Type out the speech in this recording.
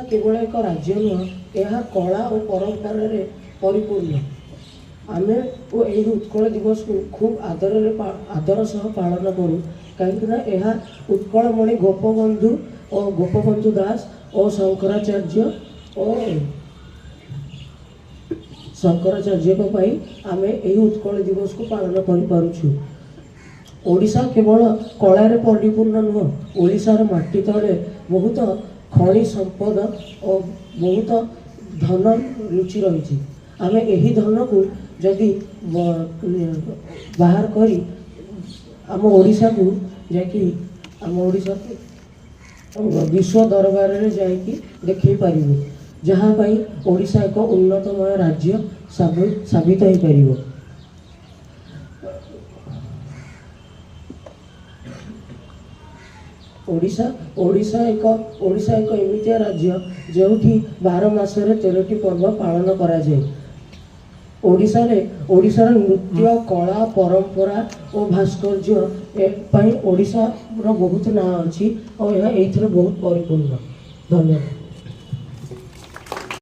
केवल एक राज्य नुह यह कला और परंपरा परिपूर्ण आमे यही उत्कल दिवस को खूब आदर सह पालन करूँ कहीं उत्कलमणि गोपबंधु और गोपबंधु दास और शंकराचार्य आमे यही उत्कल दिवस को पालन करूँ। ओडिशा केवल कलार परिपूर्ण नुह ओडिशार माटी तले बहुत खनि संपद और बहुत धन रुचि रही आमे यही धन को जदि बाहर करी आम ओडिशा को जाकि आम ओडिशा को विश्व दरबार रे जाकि देखै पारिबो जहाँ पाई ओडिशा एक उन्नतमय राज्य साबित हो पारिबो। ओडिशा एक एमितिया राज्य जो 12 मासरे 13टी पर्व पालन करा जाए। ओडिशार नृत्य कला परंपरा और भास्कर्य ओडिशा बहुत ना अच्छी और यह बहुत परिपूर्ण। धन्यवाद।